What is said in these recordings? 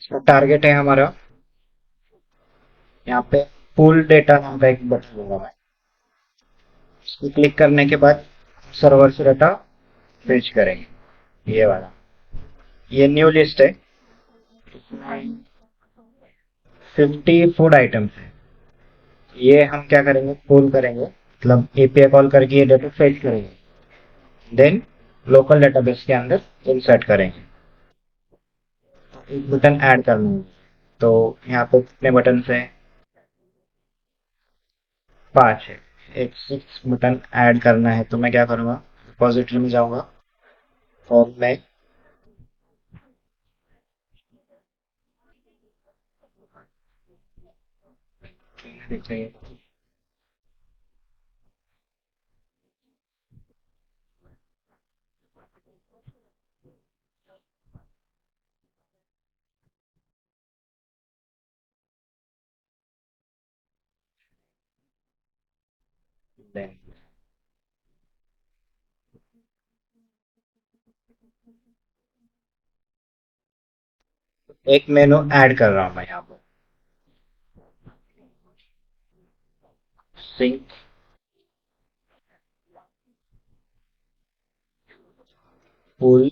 इसका टारगेट है हमारा यहाँ पे पुल डेटा नाम का एक बटन होगा। मैं इसको क्लिक करने के बाद सर्वर से डाटा फेच करेंगे। ये वाला, ये न्यू लिस्ट है। इसमें 50 फूड आइटम्स है। ये हम क्या करेंगे, पुल करेंगे, मतलब एपीआई कॉल करके ये डाटा फेच करेंगे, देन लोकल डेटाबेस के अंदर इंसर्ट करेंगे। एक बटन ऐड करना है, तो यहाँ पे कितने बटन है, 5 है। एक 6 बटन ऐड करना है, तो मैं क्या करूँगा, रिपोजिटरी में जाऊँगा और मैं एक मेनू ऐड कर रहा हूँ मैं यहाँ पर, सिंक पुल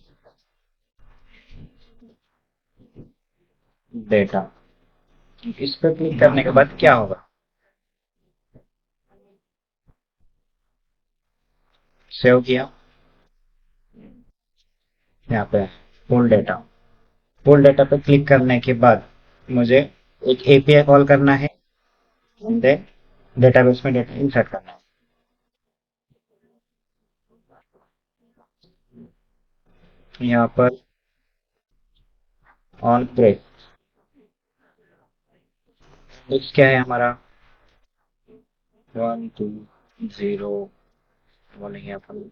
डेटा। इस पर क्लिक करने के बाद क्या होगा, सेव किया, यहाँ पे पुल डेटा। पुल डेटा पे क्लिक करने के बाद मुझे एक एपीआई कॉल करना है, देन डेटाबेस में डेटा इंसर्ट करना है। यहाँ पर ऑन प्रेस नेक्स्ट क्या है हमारा, 1 2 0 बोलेंगे अपन,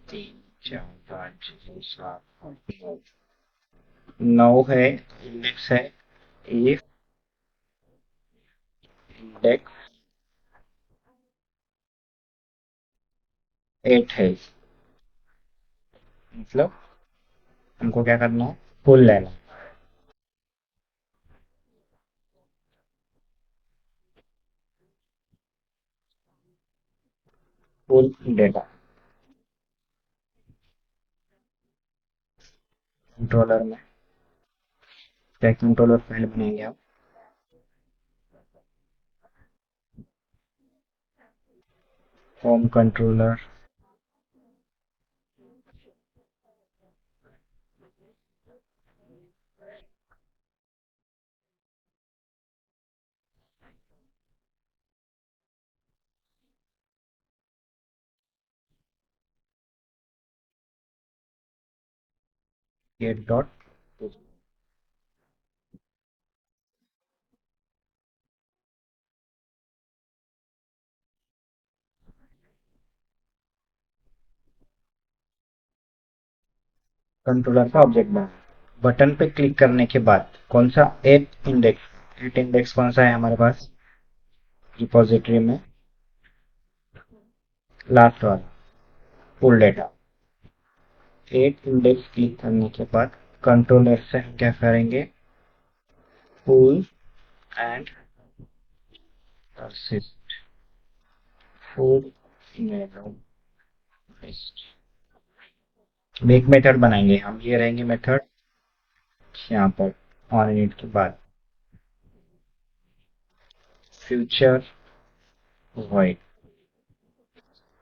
3 4 5 6 7 9 है, इंडेक्स है, if इंडेक्स 8 है। मतलब हमको क्या करना है, फुल लेना है, फुल डेटा। कंट्रोलर में क्या कंट्रोलर फाइल बनाएंगे आप, home controller, get dot, controller का ऑब्जेक्ट बना। बटन पे क्लिक करने के बाद कौन सा, एट इंडेक्स कौन सा है हमारे पास रिपोजिटरी में, लास्ट वाला, full data. At index click करने के बाद कंट्रोलर से हम क्या करेंगे, full and persist, full menu list. एक मेथड बनाएंगे हम, ये रहेंगे मेथड यहाँ पर ऑन इनिट के बाद, future void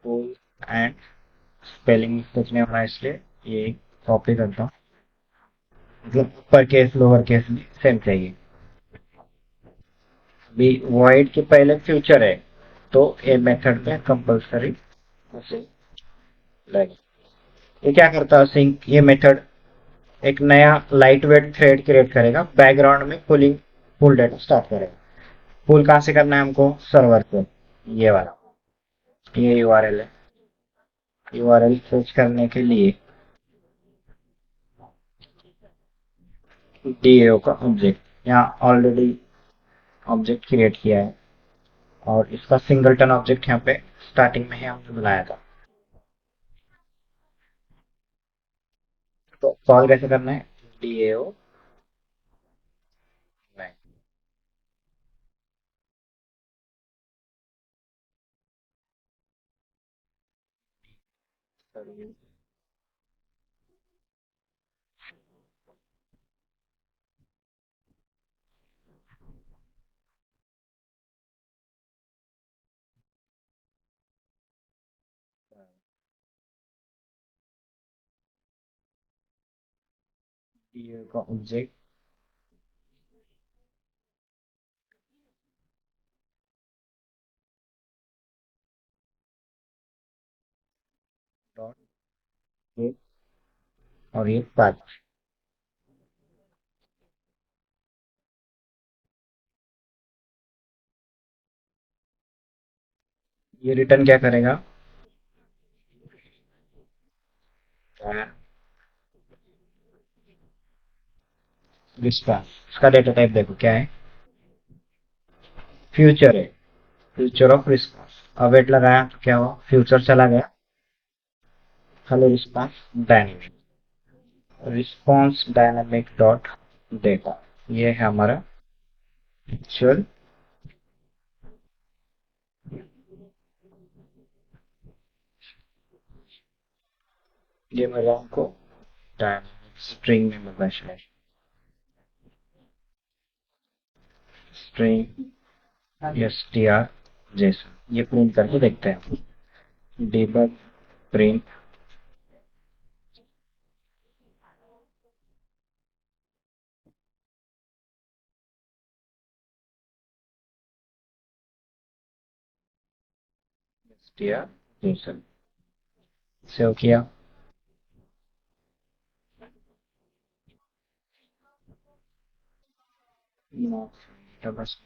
full and, spelling कुछ नहीं होना इसलिए ये कॉपी करता हूँ, मतलब अपर केस लोअर केस में सेम चाहिए। अभी वॉइड के पहले फ्यूचर है, तो ये मेथड में कंपलसरी उसे लगे। ये क्या करता है सिंक, ये मेथड एक नया लाइट वेट थ्रेड क्रिएट करेगा, बैकग्राउंड में पुलिंग पुल डेटा स्टार्ट करेगा। पुल कहाँ से करना है हमको, सर्वर से, ये वाला, ये यूआरएल है। यूआरएल सर्च करने के लिए डीएओ का ऑब्जेक्ट यहाँ ऑलरेडी ऑब्जेक्ट क्रिएट किया है, और इसका सिंगलटन ऑब्जेक्ट यहाँ पे स्टार्टिंग में ही हमने बनाया था। तो कॉल कैसे करना है, डीएओ ईयर का ऑब्जेक्ट डॉट ये, और ये पाथ। ये रिटर्न क्या करेगा? रिस्पांस। इसका डेटा टाइप देखो क्या है, फ्यूचर है, फ्यूचर ऑफ रिस्पांस। अवेट लगाया तो क्या हुआ, फ्यूचर चला गया, खाली response dynamic. Response dynamic dot data, ये है हमारा एक्चुअल। ये मैं आपको डायनेमिक स्ट्रिंग में मिलता है, स्ट्रिंग str जैसा। ये प्रिंट करके देखते हैं, debug print str json। Save किया। बस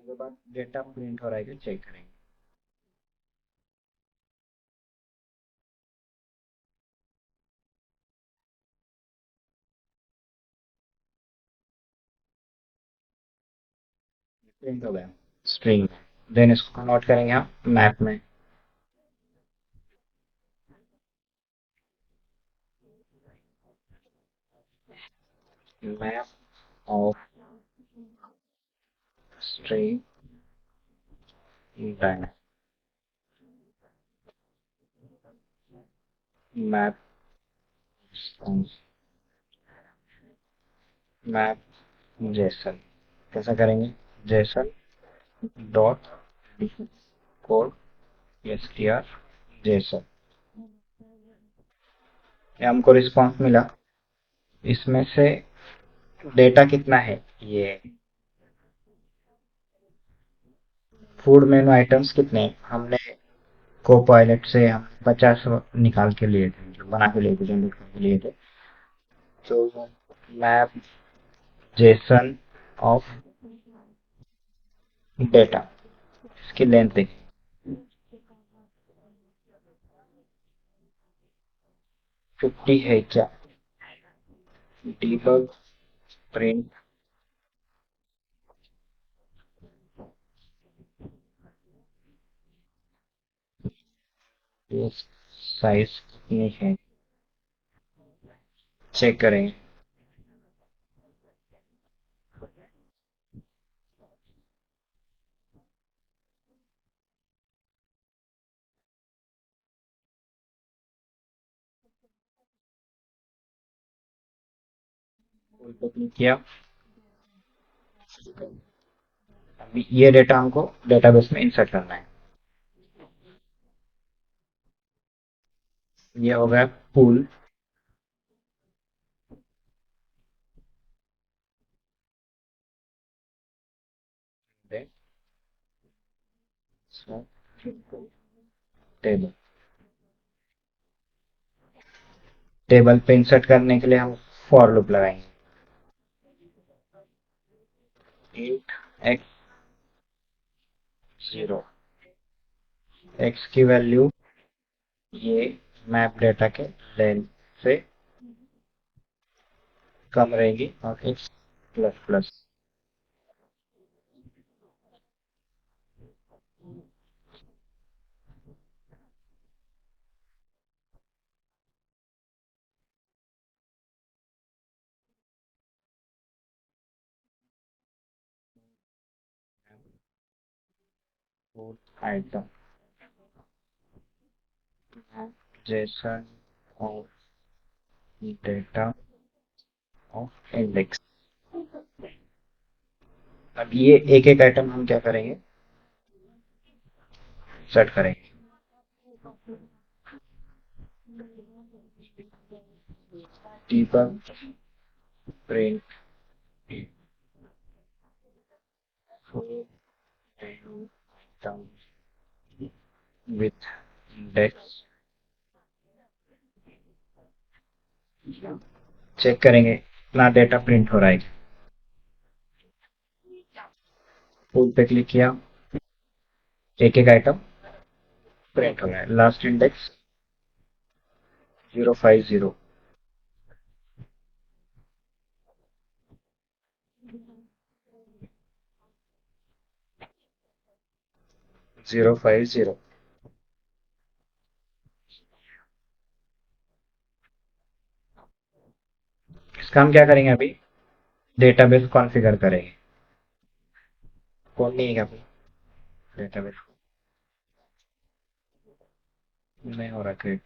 के बाद डेटा प्रिंट हो रहा है कि चेक करेंगे। प्रिंट हो गया स्ट्रिंग। देन इसको कन्वर्ट करेंगे हम मैप में। Map of string dynamic map map Jason. कैसा करेंगे, Jason dot code str Jason. ये हमको रिस्पॉन्स मिला। इसमें से डेटा कितना है, ये फूड मेनू आइटम्स कितने हैं? हमने को पायलट से हम 50 निकाल के लिए थे, मतलब बना के लिए थे, जनरेट करके लिए थे। तो मैप जेसन ऑफ डेटा, इसकी लेंथ देखिए, 50 है क्या? डीबग प्रिंट साइज कितनी है, चेक करें। उल्टा क्लिक किया। अभी ये डेटा हमको डेटाबेस में इंसर्ट करना है। ये हो गया पूल। टेबल टेबल पे इंसर्ट करने के लिए हम फॉर लूप लगाएंगे। इंट एक्स 0, एक्स की वैल्यू ये मैप डेटा के लेंथ से कम रहेगी और x plus plus item Jason of data of index. अब ये एक एक आइटम हम क्या करेंगे, सेट करेंगे। debug print full item with index, check करेंगे कितना डेटा प्रिंट हो रहा है। फुल पे क्लिक किया, एक एक आइटम प्रिंट हो रहा है। Last index 050, 050। इसका हम क्या करेंगे, अभी डेटाबेस कॉन्फ़िगर करेंगे। कौन नहीं है क्या डेटाबेस नहीं हो रहा क्रिएट।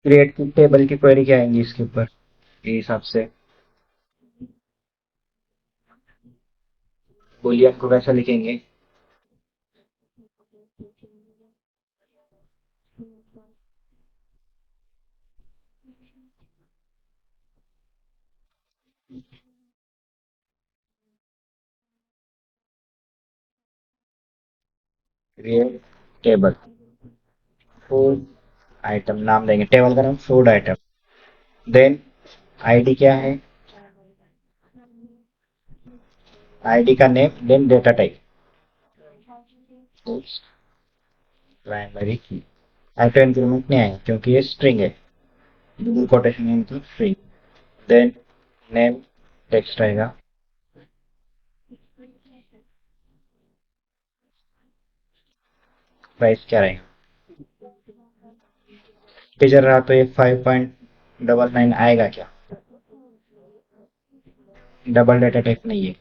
क्रिएट की टेबल की क्वेरी क्या आएंगी इसके ऊपर, ये हिसाब से बूलियन को कैसा लिखेंगे। क्रिएट टेबल फूड आइटम, नाम देंगे टेबल का नाम फूड आइटम। देन आईडी क्या है, आईडी का name, then data type primary key. Auto increment नहीं आएगा क्योंकि ये स्ट्रिंग है, डबल कोटेशन में मतलब स्ट्रिंग। देन नेम टेक्स्ट रहेगा, प्राइस क्या रहेगा। टीचर रहा तो ये 5.99 आएगा क्या, डबल डेटा टाइप नहीं है,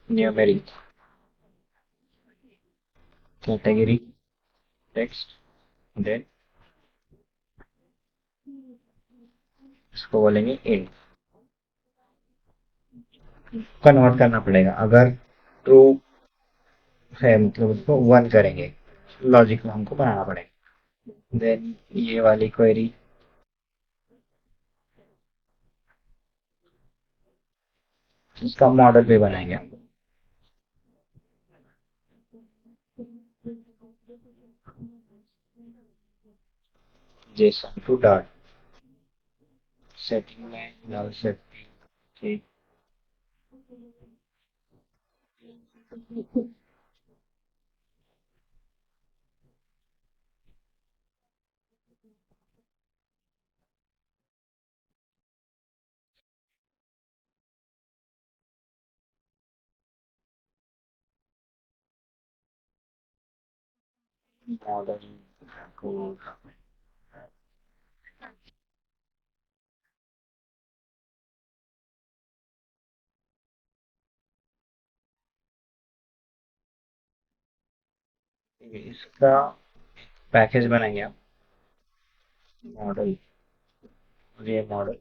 न्यूमेरिक कैटेगरी टेक्स्ट। देन इसको बोलेंगे इंट, कन्वर्ट करना पड़ेगा। अगर ट्रू है मतलब उसको वन करेंगे, लॉजिक में हमको बनाना पड़ेगा। देन ये वाली क्वेरी इसका मॉडल भी बनाएंगे। जेसन टू डॉट सेटिंग में नल सेटिंग ठीक मॉडल को इसका पैकेज बनाएंगे आप, मॉडल, ये मॉडल,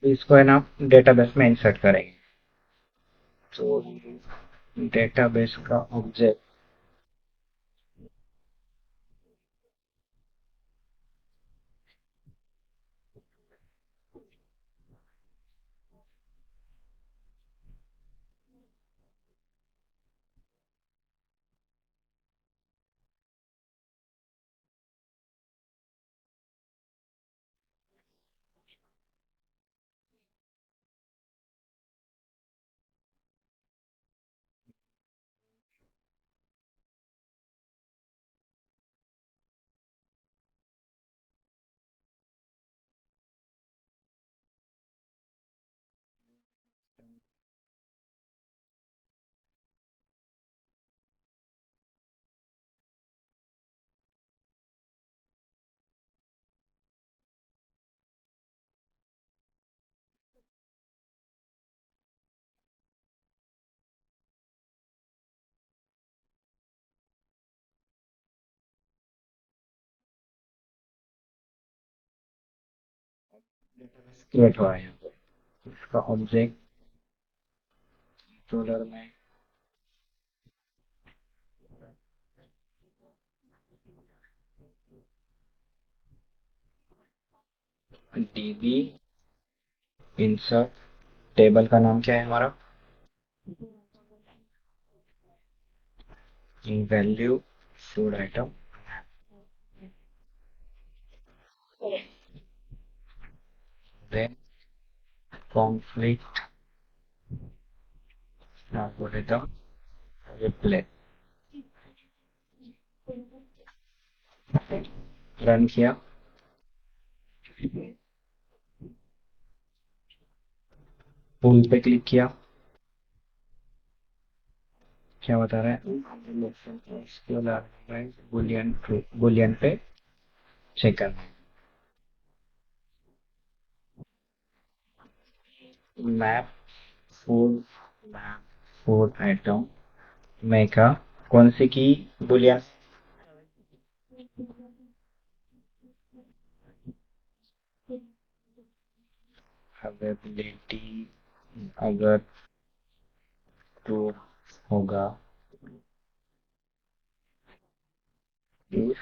इसको है ना डेटाबेस में इंसर्ट करेंगे। तो डेटाबेस का ऑब्जेक्ट, क्रिएट हुआ है यहाँ पे। इसका ऑब्जेक्ट कंट्रोलर में डीबी इंसर्ट, टेबल का नाम क्या है हमारा, value food item, then conflict algorithm replace, run किया, टूल पे क्लिक किया, क्या बता रहा है, बुलियन ट्रू, बुलियन पे चेक करना है। Map food, map food item में का कौन सी की बुलियन, अवेबिलिटी, अगर ट्रू होगा, इफ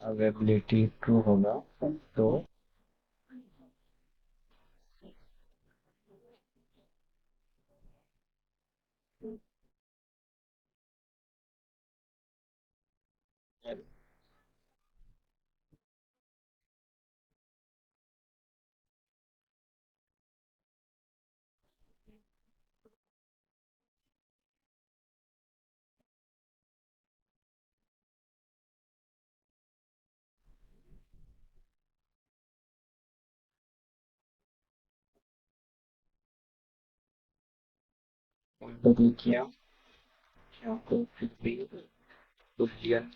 अवेबिलिटी ट्रू होगा तो उन पे क्लिक किया, यहाँ पे फिर भी बुलियन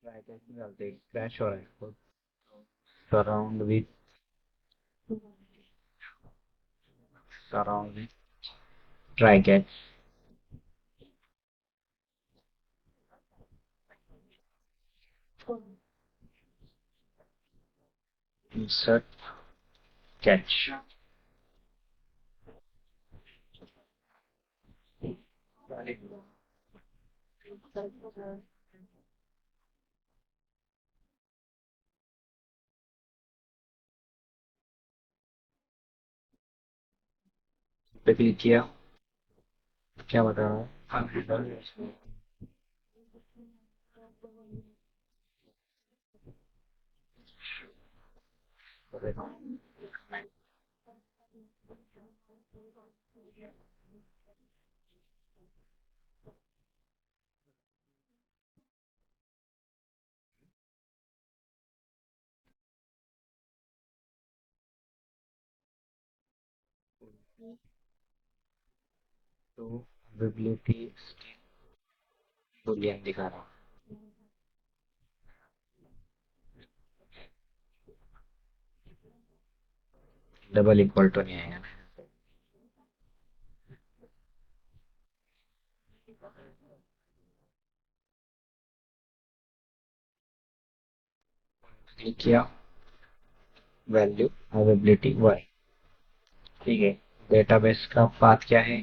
ट्राई करके डालते, क्रैश हो रहा है, surround with, surround with try catch, insert catch, पे क्लिक किया, क्या बता रहा है, तो अवेलेबिलिटी बुलियन दिखा रहा डबल इक्वल टू नहीं आएगा। क्लिक किया, वैल्यू अवेलेबिलिटी वाई। ठीक है, डेटाबेस का पाथ क्या है?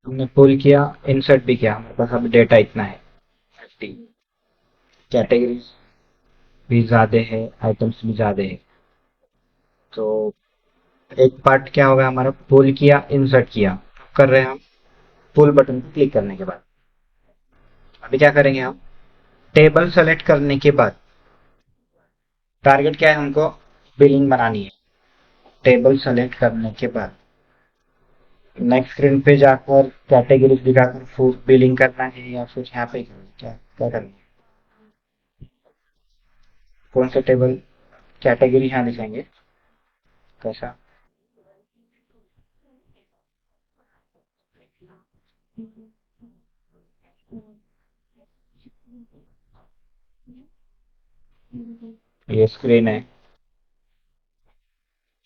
हमने पुल किया, इंसर्ट भी किया, हमारे पास अब डेटा इतना है 50। कैटेगरीज भी ज्यादा है, आइटम्स भी ज्यादा है। तो एक पार्ट क्या होगा हमारा, पुल किया इंसर्ट किया कर रहे हैं हम पुल बटन पर क्लिक करने के बाद। अभी क्या करेंगे हम, टेबल सेलेक्ट करने के बाद टारगेट क्या है हमको, बिलिंग बनानी है। टेबल सेलेक्ट करने के बाद नेक्स्ट स्क्रीन पे जाकर कैटेगरी दिखाकर फूड बिलिंग करना है या फिर यहाँ पे क्या क्या करना है, कौन सा टेबल कैटेगरी यहाँ दिखाएंगे कैसा। ये स्क्रीन है,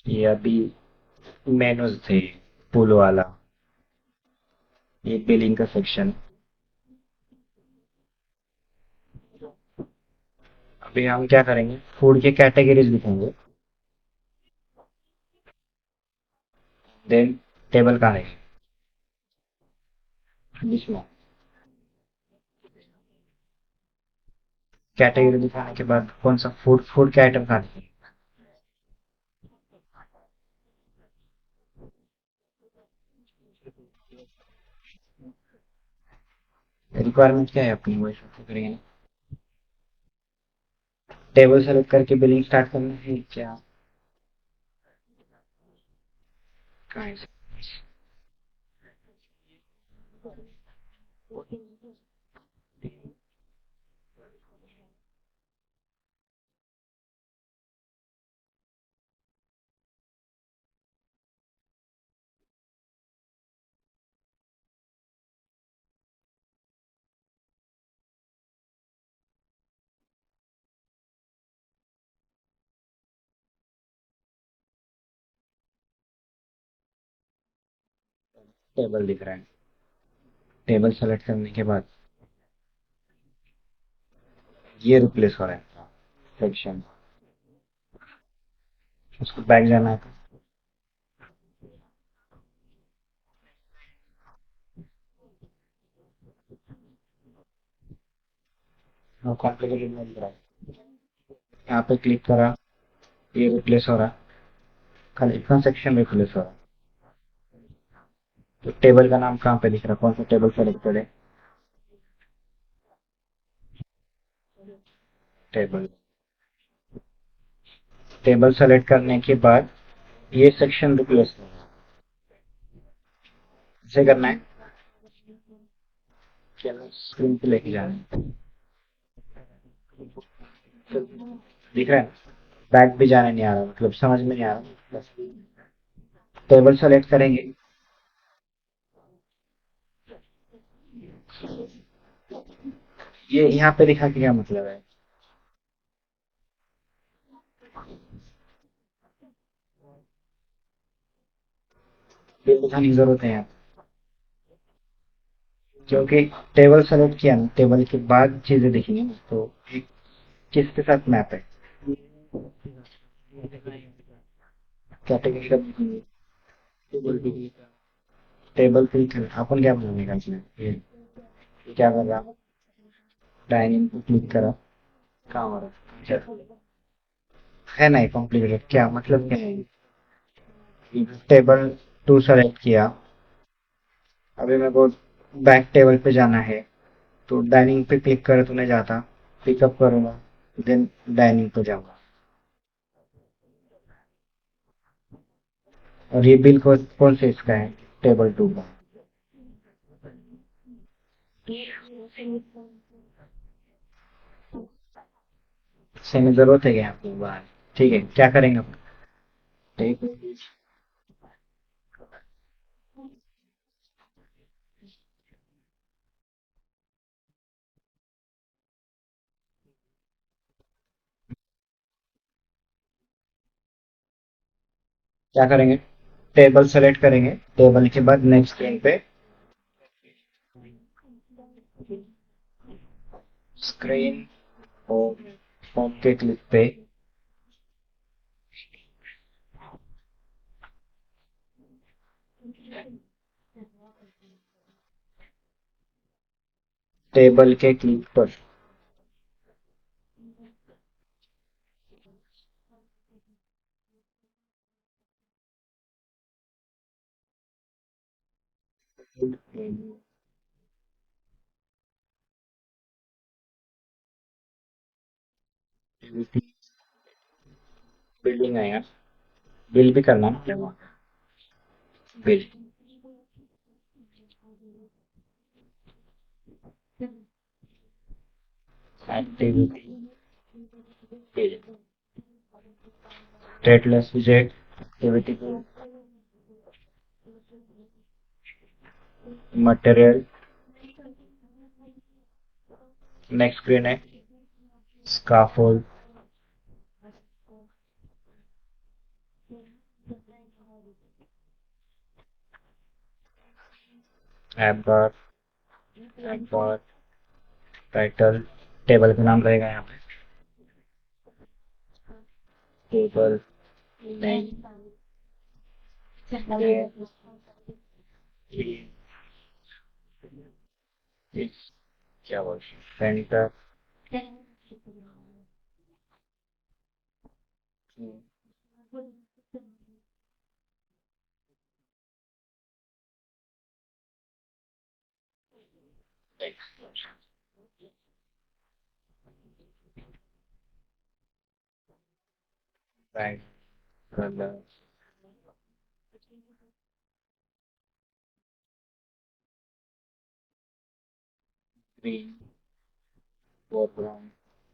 ये अभी मेनूज थे, पुल वाला, ये बिलिंग का सेक्शन। अभी हम क्या करेंगे, फूड के कैटेगरीज दिखाएंगे। देन टेबल कहाँ है, बीच में। कैटेगरी दिखाने के बाद कौन सा फूड, फूड के आइटम कहाँ दिखेंगे। रिक्वायरमेंट क्या है अपनी, वो इसको करेंगे। टेबल सेलेक्ट करके बिलिंग स्टार्ट करना है क्या, कहाँ है? टेबल दिख रहा है। टेबल सेलेक्ट करने के बाद ये रिप्लेस हो रहा है सेक्शन, उसको बैक जाना है। कॉम्प्लिकेटेड नहीं दिख रहा है, यहाँ पे क्लिक करा, ये रिप्लेस हो रहा है, खाली इतना सेक्शन रिप्लेस हो रहा है। तो टेबल का नाम कहाँ पे दिख रहा है, कौन सा टेबल सेलेक्टेड है, टेबल। टेबल सेलेक्ट करने के बाद ये सेक्शन रिप्लेस करना है। इसे करना है, चलो स्क्रीन पे लेके जाना है। दिख रहा है, बैक भी जाने नहीं आ रहा, मतलब समझ में नहीं आ रहा। बस टेबल सेलेक्ट करेंगे, ये यहाँ पे दिखा के क्या मतलब है, ये दिखाने की जरूरत है यहाँ, क्योंकि टेबल सेलेक्ट किया ना, टेबल के बाद चीजें दिखेंगी ना, तो एक किसके साथ मैप है, कैटेगरी का दिखेंगे, टेबल भी। टेबल पे अपन क्या बनाने का इसमें, ये क्या कर रहा, डाइनिंग पे क्लिक करा, कहाँ हो रहा है नहीं कॉम्प्लिकेटेड, क्या मतलब क्या है? टेबल टू सेलेक्ट किया, अभी मेरे को बैक टेबल पे जाना है, तो डाइनिंग पे क्लिक करे तो नहीं जाता, पिकअप करूंगा, देन डाइनिंग पे जाऊंगा। और ये बिल को कौन से इसका है? टेबल टू का। सेमी जरूरत है क्या आपको बाहर? ठीक है, क्या करेंगे अपन? ठीक है, क्या करेंगे? टेबल सेलेक्ट करेंगे, टेबल के बाद नेक्स्ट स्क्रीन पे, स्क्रीन होम, होम के क्लिक पे टेबल के क्लिक पर बिल्डिंग आएगा, बिल भी करना है, बिल एक्टिविटी बिल, स्टेटलेस विजेट activity build, material, next screen है scaffold, app bar, app bar, title, table का नाम रहेगा यहाँ पे, टेबल नेम, क्या बोलते हैं, centre, bank, colour, green, foreground,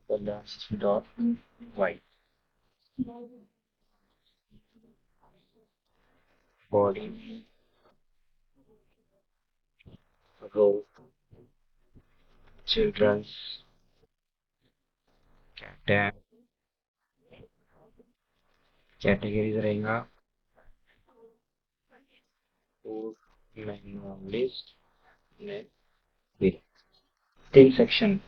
colour dot white, body, row, childrens, tag, categories रहेगा, फूड मेन्यू लिस्ट में भी, तीन सेक्शन।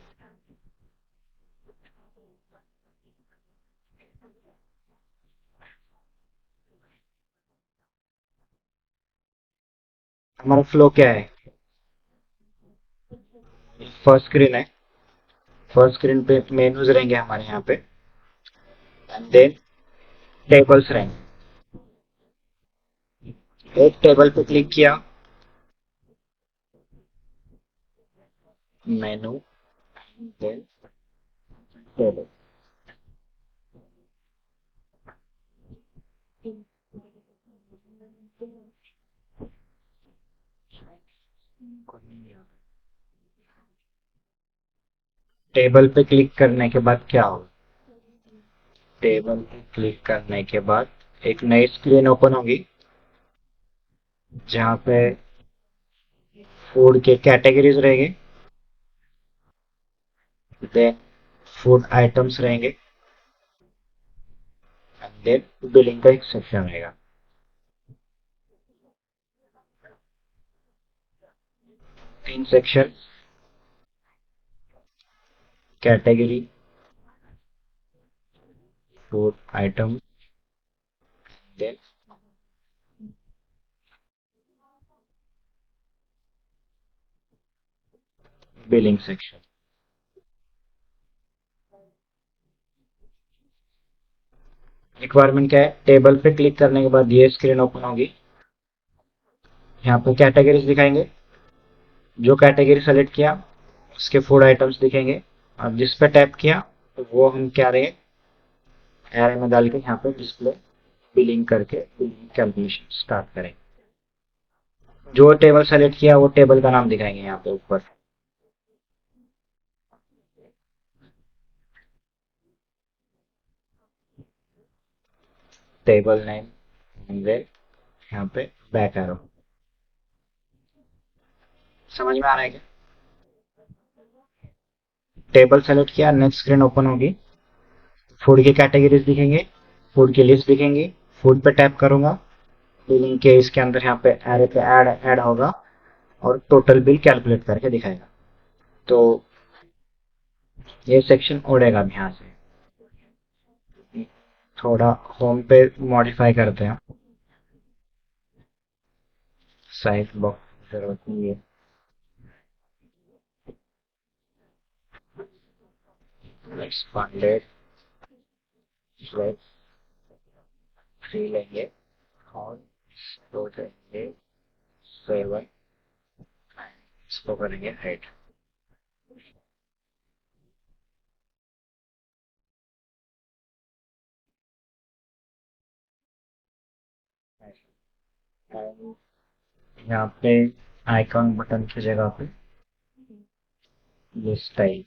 हमारा फ्लो क्या है? फर्स्ट स्क्रीन है, फर्स्ट स्क्रीन पे मेनूज रहेंगे हमारे यहाँ पे, एंड देन टेबल्स रहेंगे, एक टेबल पे क्लिक किया, मेनू, देन टेबल, टेबल पे क्लिक करने के बाद क्या होगा? टेबल पे क्लिक करने के बाद एक नई स्क्रीन ओपन होगी, जहाँ पे फूड के कैटेगरीज रहेंगे, देन फूड आइटम्स रहेंगे, एंड देन बिलिंग का एक सेक्शन रहेगा, तीन section, category, food item, then billing section. Requirement क्या है, टेबल पे क्लिक करने के बाद ये स्क्रीन ओपन होगी। यहाँ पे कैटेगरीज दिखाएंगे, जो कैटेगरी सेलेक्ट किया उसके फूड आइटम्स दिखेंगे। अब जिस पे टैप किया वो हम क्या रहे एरे में डाल के यहाँ पे डिस्प्ले बिलिंग करके बिलिंग कैलकुलेशन स्टार्ट करें। जो टेबल सेलेक्ट किया वो टेबल का नाम दिखाएंगे यहाँ पे ऊपर। टेबल नेम यहाँ पे बैक एरो। समझ में आ रहा है क्या? टेबल सेलेक्ट किया, नेक्स्ट स्क्रीन ओपन होगी। फूड की कैटेगरीज दिखेंगे, फूड की लिस्ट दिखेंगी। फूड पे टैप करूंगा, बिलिंग के इसके अंदर यहाँ पे एरे पे ऐड होगा और टोटल बिल कैलकुलेट करके दिखाएगा। तो ये सेक्शन उड़ेगा अब यहाँ से। थोड़ा होम पे मॉडिफाई करते हैं। साइज बॉक्स जरूरत नहीं है। एक्सपांडेड लेट्स 3 लेंगे और दो लेंगे 7, इसको करेंगे 8। यहाँ पे आइकॉन बटन की जगह पे ये स्टाइल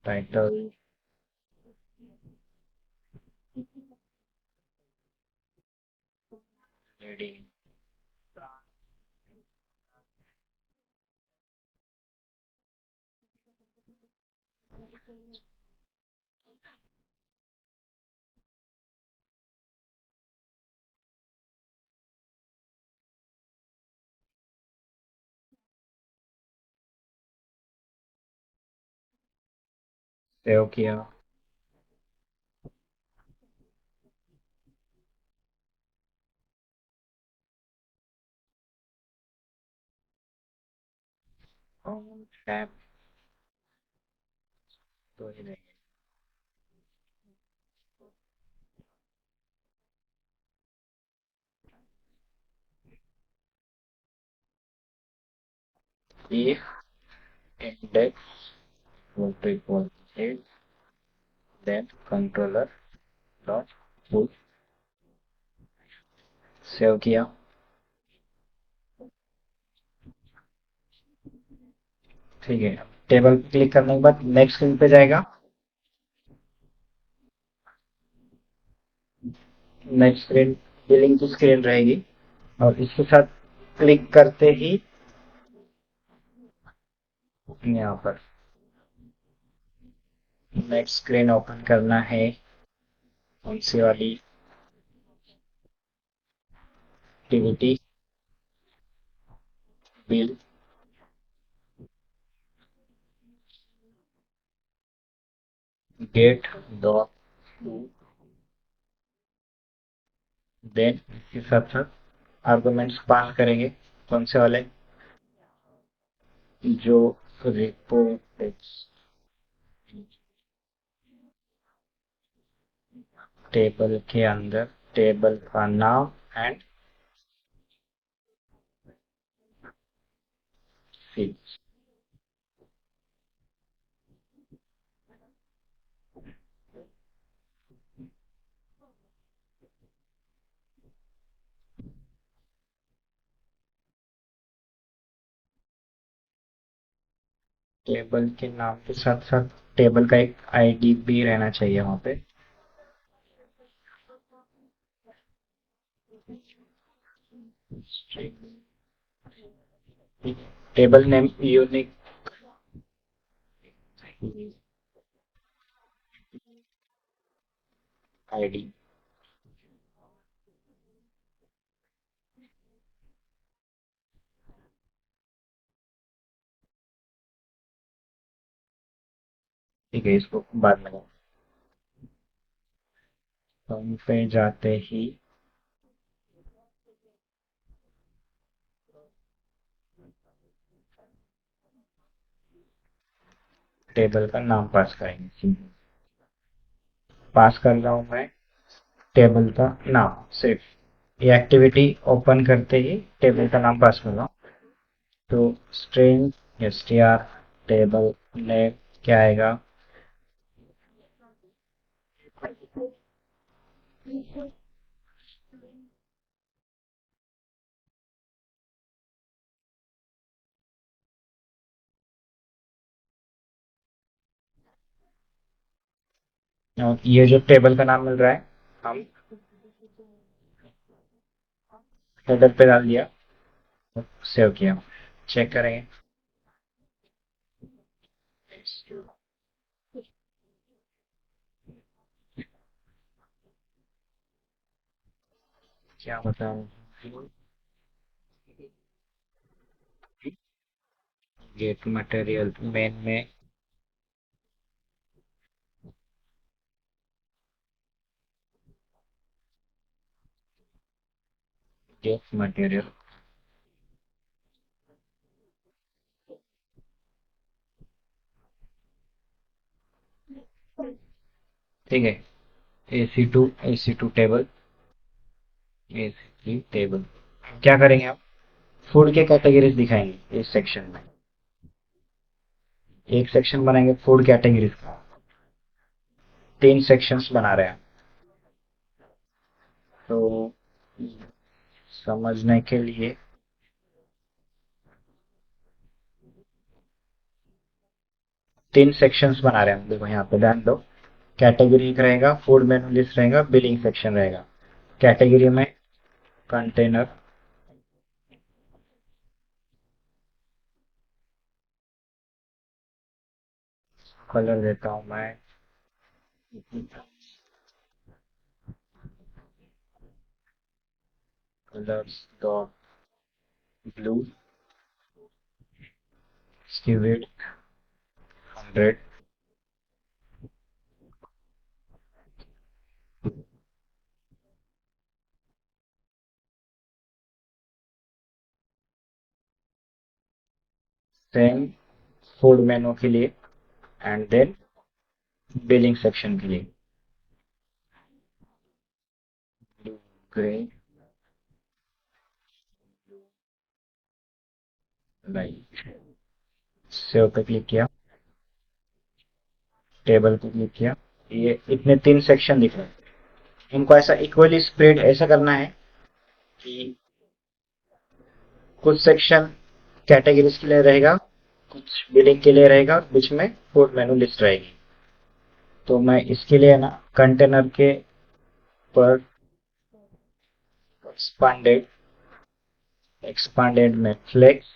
टाइटल रीडिंग सेव किया। और टैब तो ही नहीं। if index equal to equal is then controller dot push। Save किया। ठीक है, टेबल पे क्लिक करने के बाद नेक्स्ट स्क्रीन पे जाएगा। नेक्स्ट स्क्रीन बिलिंग की स्क्रीन रहेगी और इसके साथ क्लिक करते ही यहाँ पर नेक्स्ट स्क्रीन ओपन करना है। कौन सी वाली? Activity bill get dot then इसके साथ साथ आर्गुमेंट्स पास करेंगे। कौन से वाले? जो रिपोर्ट टेबल के अंदर टेबल का नाम एंड फील्ड। टेबल के नाम के साथ साथ टेबल का एक आईडी भी रहना चाहिए वहां पे। Table name unique ID. ठीक है, इसको बाद में हम पे जाते ही टेबल का नाम पास करेंगे। पास कर रहा हूं मैं टेबल का नाम सिर्फ, ये एक्टिविटी ओपन करते ही टेबल का नाम पास कर रहा हूँ। तो स्ट्रिंग str टेबल नेम क्या आएगा? और ये जो टेबल का नाम मिल रहा है, हम हेडर पे डाल दिया, सेव किया, चेक करेंगे। क्या बताऊं, गेट मटेरियल मेन में गेट मटेरियल, ठीक है। AC2 table, AC3 table. क्या करेंगे आप? फूड के कैटेगरीज दिखाएंगे इस सेक्शन में। एक सेक्शन बनाएंगे फूड कैटेगरीज का, 3 सेक्शंस बना रहे हैं। तो समझने के लिए 3 सेक्शंस बना रहे हैं। देखो यहाँ पे ध्यान दो, कैटेगरी एक रहेगा, फूड मेनू लिस्ट रहेगा, बिलिंग सेक्शन रहेगा। कैटेगरी में कंटेनर, कलर देता हूँ मैं कलर्स डॉट ब्लू, इसकी वेट 100, सेम फूड मेनू के लिए एंड देन बिलिंग सेक्शन के लिए ब्लू ग्रे लाइट। सेव पे क्लिक किया, टेबल पे क्लिक किया, ये इतने 3 सेक्शन दिख रहे हैं। इनको ऐसा इक्वली स्प्रेड ऐसा करना है कि कुछ सेक्शन कैटेगरीज के लिए रहेगा, कुछ बिलिंग के लिए रहेगा, बीच में फूड मेनू लिस्ट रहेगी। तो मैं इसके लिए ना कंटेनर के पर एक्सपांडेड एक्सपांडेड में फ्लेक्स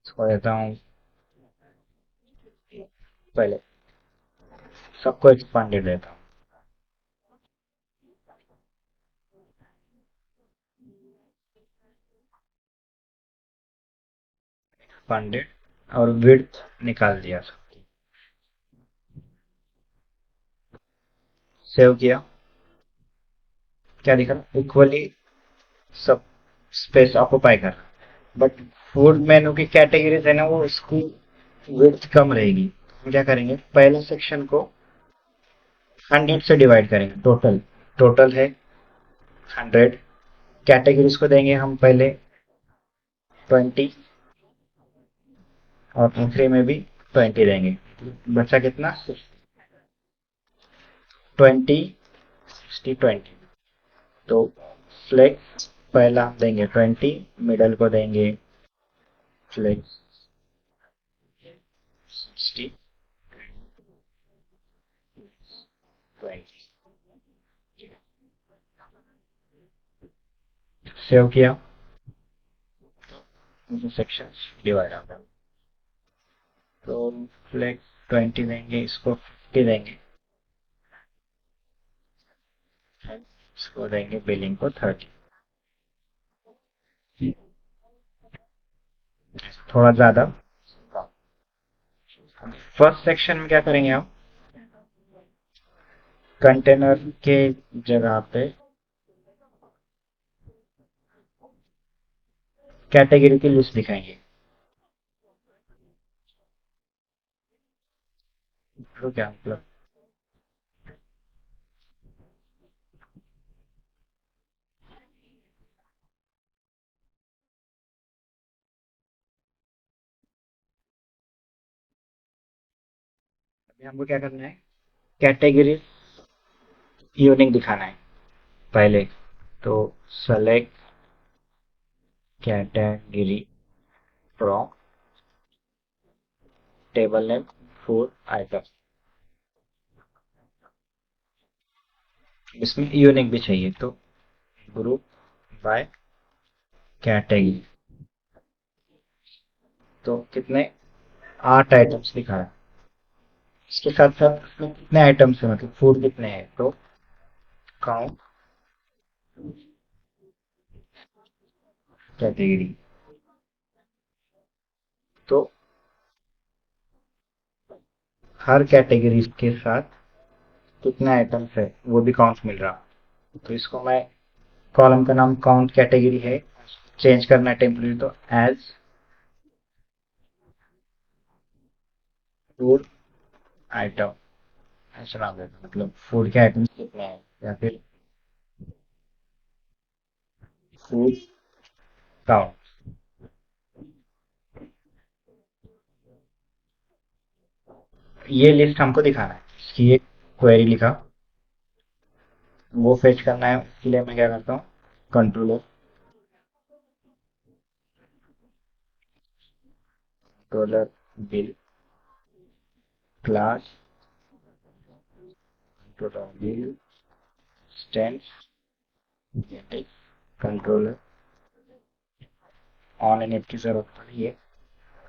इसको देता हूँ पहले, सबको एक्सपांडेड देता हूँ, एक्सपांडेड, और विड्थ निकाल दिया। सेव किया, क्या दिखा? इक्वली सब स्पेस ऑक्युपाई कर, बट फूड मेनू की कैटेगरीज है ना, वो उसकी विड्थ कम रहेगी। हम क्या करेंगे, पहले सेक्शन को 100 से डिवाइड करेंगे। टोटल टोटल है 100, कैटेगरीज को देंगे हम पहले 20, और आखिरी में भी 20 देंगे। बचा कितना? 20, 60, 20। तो फ्लेक्स पहला हम देंगे 20, मिडल को देंगे फ्लेक्स 60, 20। सेव किया, सेक्शन डिवाइड हो गया। तो फ्लेक्स 20 देंगे, इसको 50 देंगे, इसको देंगे बिलिंग को 30। थोड़ा ज्यादा। फर्स्ट सेक्शन में क्या करेंगे आप, कंटेनर के जगह पे कैटेगरी की लिस्ट दिखाएंगे। तो क्या मतलब? अभी हमको क्या करना है, कैटेगरी यूनिक दिखाना है पहले। तो select category from table name food item. इसमें यूनिक भी चाहिए, तो ग्रुप बाय कैटेगरी। तो कितने, 8 आइटम्स दिखा है। इसके साथ साथ इसमें कितने आइटम्स है, मतलब फूड कितने हैं, तो काउंट कैटेगरी। तो हर कैटेगरी के साथ कितने आइटम्स है वो भी काउंट मिल रहा। तो इसको मैं, कॉलम का नाम काउंट कैटेगरी है, चेंज करना है टेम्परेरी, तो एज फूड आइटम ऐसा नाम देना, मतलब फूड के आइटम्स कितने हैं, या फिर फूड काउंट। ये लिस्ट हमको दिखाना है, इसकी एक क्वेरी लिखा, वो फेच करना है। इसके लिए मैं क्या करता हूँ, controller controller bill class controller bill stand controller on and की जरूरत पड़ी है।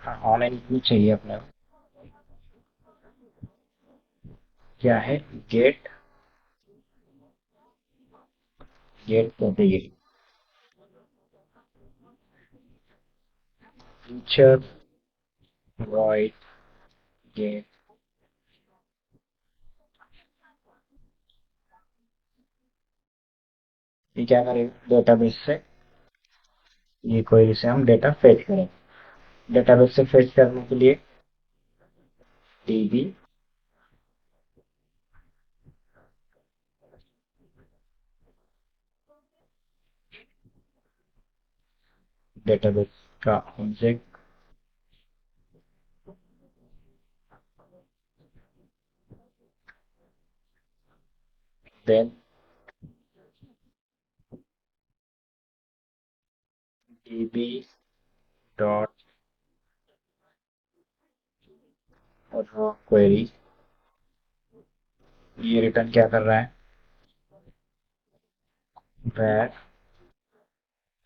हाँ, ऑन एंड की चाहिए अपने को। क्या है, get get category feature void get. ये क्या करेगा, डेटाबेस से ये क्वेरी से हम डेटा फेच करेंगे। डेटाबेस से फेच करने के लिए डीबी डेटाबेस का ऑब्जेक्ट, देन डीबी डॉट और क्वेरी। ये रिटर्न क्या कर रहा है, var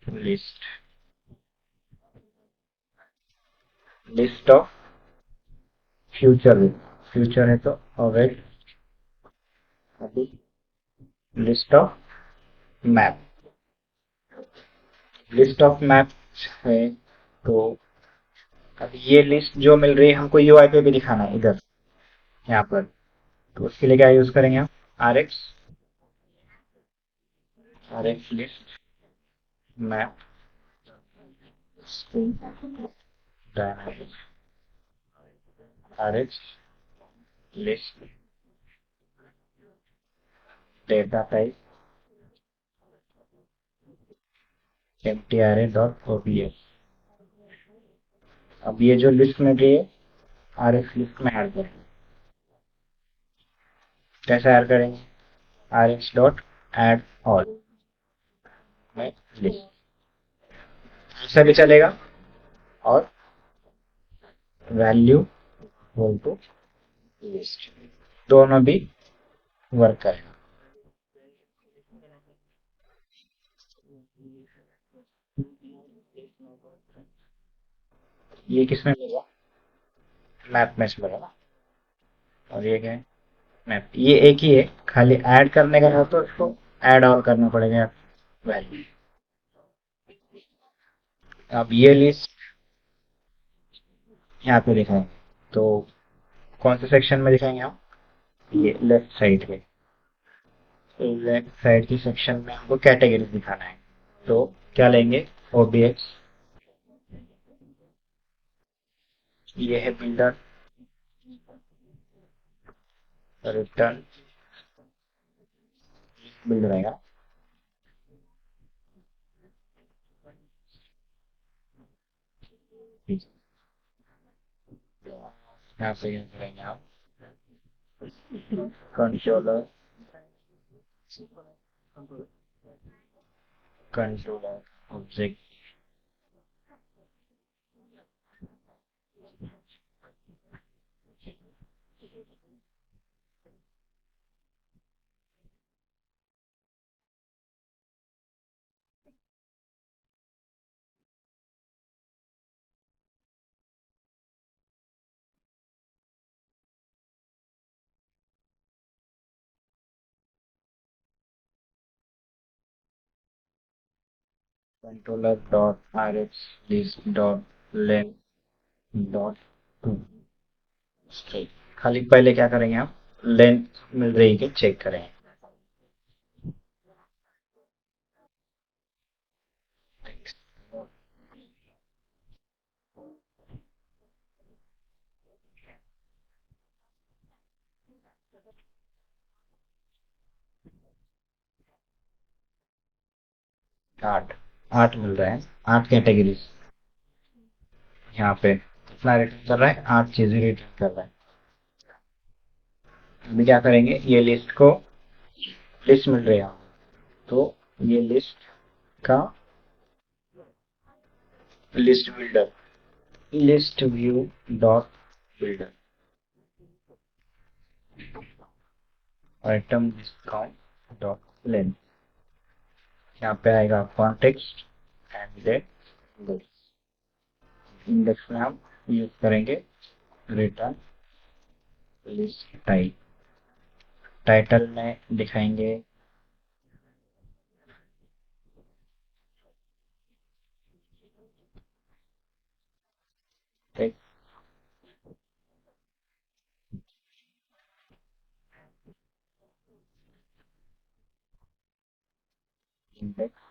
list, list of future. Future है तो अवेट, अभी list of map. List of map है, तो अब ये लिस्ट जो मिल रही है हमको यूआई पे भी दिखाना है इधर, यहाँ पर। तो उसके लिए क्या यूज करेंगे हम, R X, R X list map dynamic, R X list data type mtr dot OBS. अब ये जो लिस्ट मिल रही है, आर एक्स लिस्ट में ऐड करेंगे। कैसे ऐड करेंगे, R X dot add all में लिस्ट, ऐसा भी चलेगा। और वैल्यू इक्वल टू लिस्ट, दोनों भी वर्क करेगा। ये किसमें मिलेगा, मैप में से मिलेगा। और ये क्या है, मैप, ये एक ही है, खाली ऐड करने का है तो इसको ऐड ऑल करना पड़ेगा वैल्यू। अब ये लिस्ट यहाँ पे दिखाएंगे, तो कौन से सेक्शन में दिखाएंगे हम, ये लेफ्ट साइड पे। लेफ्ट साइड की सेक्शन में हमको कैटेगरी दिखाना है, तो क्या लेंगे, ओबीएक्स, ये है बिल्डर, रिटर्न बिल्ड रहेगा। यहाँ पे यूज करेंगे आप controller controller object controller dot R X list dot len dot to string. खाली पहले क्या करेंगे आप, लेंथ मिल रही है कि चेक करेंगे। आठ, आठ मिल रहे हैं, आठ कैटेगरीज यहाँ पे कितना रिटर्न कर रहा है, आठ चीजें रिटर्न कर रहा है। अभी क्या करेंगे, ये लिस्ट को, लिस्ट मिल रही है तो ये लिस्ट का list builder, list view dot builder, item discount dot length, यहाँ पे आएगा कॉन्टेक्स्ट एंड इंडेक्स में हम यूज करेंगे रिटर्न लिस्ट टाइप। टाइटल में दिखाएंगे टेक्स्ट, इंडेक्स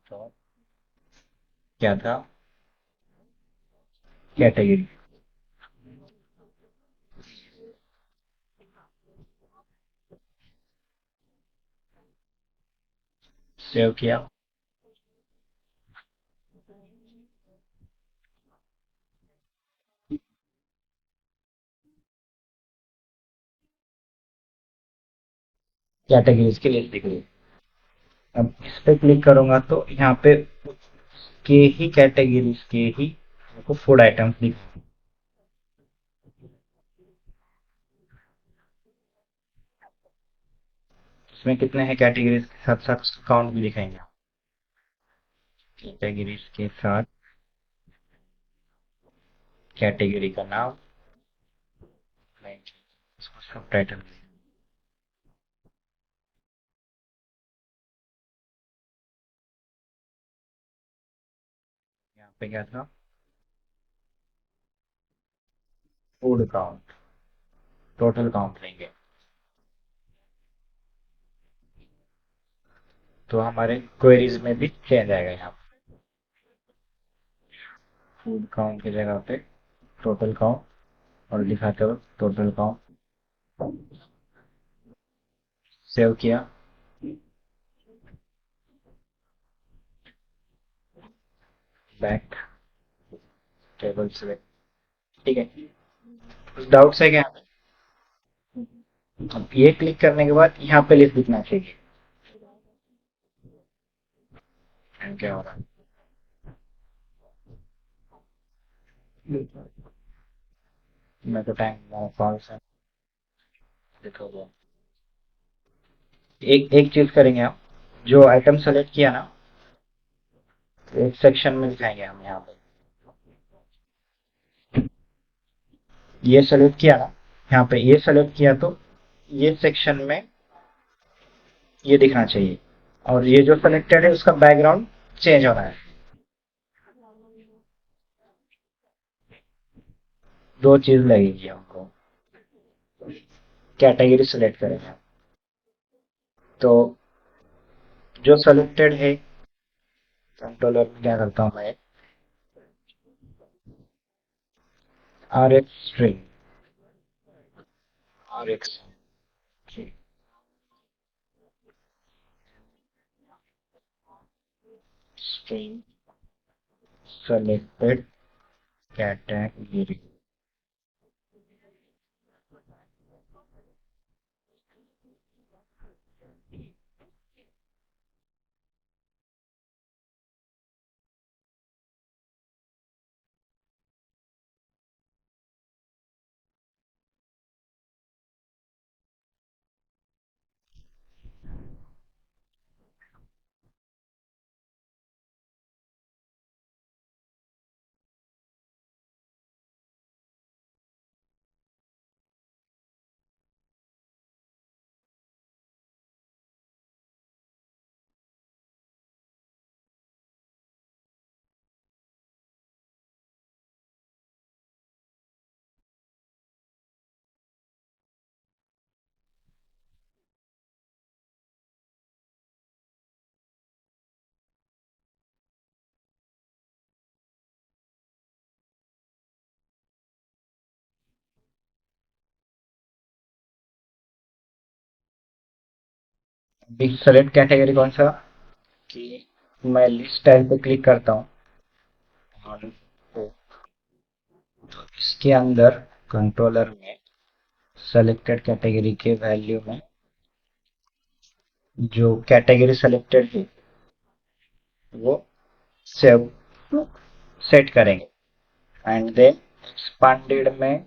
डॉट क्या था, कैटेगरी। सेव किया, कैटेगरीज की लिस्ट दिख रही है। अब इस पे क्लिक करूंगा तो यहाँ पे के ही कैटेगरीज के ही आपको फूड आइटम्स दिख, इसमें कितने हैं कैटेगरीज के साथ साथ काउंट भी दिखाएंगे। कैटेगरीज के साथ कैटेगरी का नाम, उसको सब टाइटल, यहाँ पे क्या था, फूड काउंट, टोटल काउंट लेंगे तो हमारे क्वेरीज में भी चेंज आएगा। यहाँ फूड काउंट की जगह पे टोटल काउंट और दिखाते हो टोटल काउंट। सेव किया, बैक टेबल से, ठीक है। कुछ डाउट्स है क्या? अब ये क्लिक करने के बाद यहाँ पे लिस्ट दिखना चाहिए। क्या हो रहा है, मैं तो टाइम कॉल से देखो। एक एक चीज करेंगे हम, जो आइटम सेलेक्ट किया ना, एक सेक्शन में दिखाएंगे हम यहाँ पे, ये सेलेक्ट किया ना, यहाँ पे ये सेलेक्ट किया तो ये सेक्शन में ये दिखना चाहिए, और ये जो सेलेक्टेड है उसका बैकग्राउंड चेंज हो रहा है। दो चीज लगेगी हमको, कैटेगरी सेलेक्ट करेंगे तो जो सेलेक्टेड है, कंट्रोलर में क्या करता हूँ मैं, R X string, R X selected category. Big select category कौन सा कि मैं लिस्ट टाइल पे क्लिक करता हूँ और तो इसके अंदर कंट्रोलर में सेलेक्टेड कैटेगरी के वैल्यू में जो कैटेगरी सेलेक्टेड है वो सेव सेट करेंगे एंड देन एक्सपांडेड में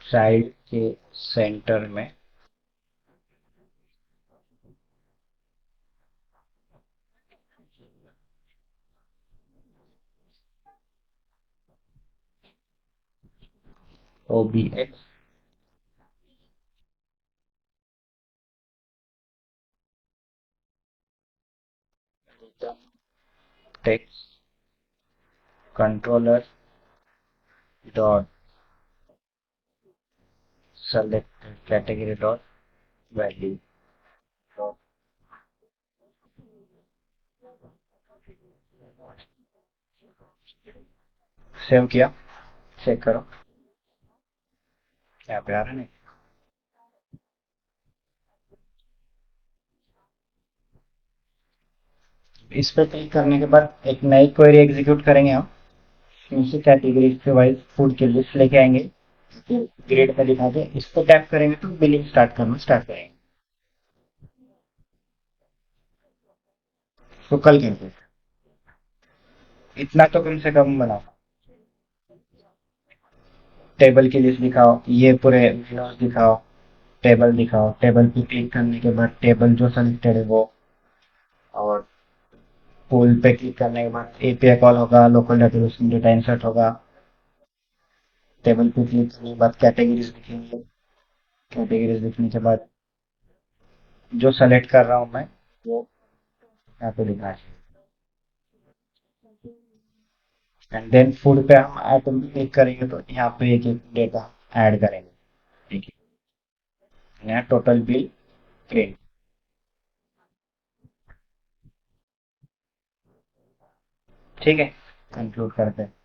चाइल्ड के सेंटर में OBX text controller dot selected category dot value save किया चेक करो यहाँ पे आ रहा है नहीं इस पे क्लिक करने के बाद एक नई क्वेरी एग्जीक्यूट करेंगे हम उसी कैटेगरी के वाइज फूड की लिस्ट लेके आएंगे ग्रेड पे दिखा के इस पे टैप करेंगे तो बिलिंग स्टार्ट करना स्टार्ट करेंगे तो कल कैसे इतना तो कम से कम बनाओ टेबल की लिस्ट दिखाओ ये पूरे विंडोज दिखाओ टेबल पे क्लिक करने के बाद टेबल जो सेलेक्टेड है वो और पुल पे क्लिक करने के बाद एपीआई कॉल होगा लोकल डेटाबेस में डेटा इंसर्ट होगा टेबल पे क्लिक करने के बाद कैटेगरीज दिखेंगे कैटेगरीज दिखने के बाद जो सेलेक्ट कर रहा हूँ मैं वो यहाँ पे दिखा है एंड देन फूड पे हम आइटम पे क्लिक करेंगे तो यहाँ पे एक एक डेटा ऐड करेंगे ठीक है यहाँ टोटल बिल प्रिंट ठीक है कंक्लूड करते हैं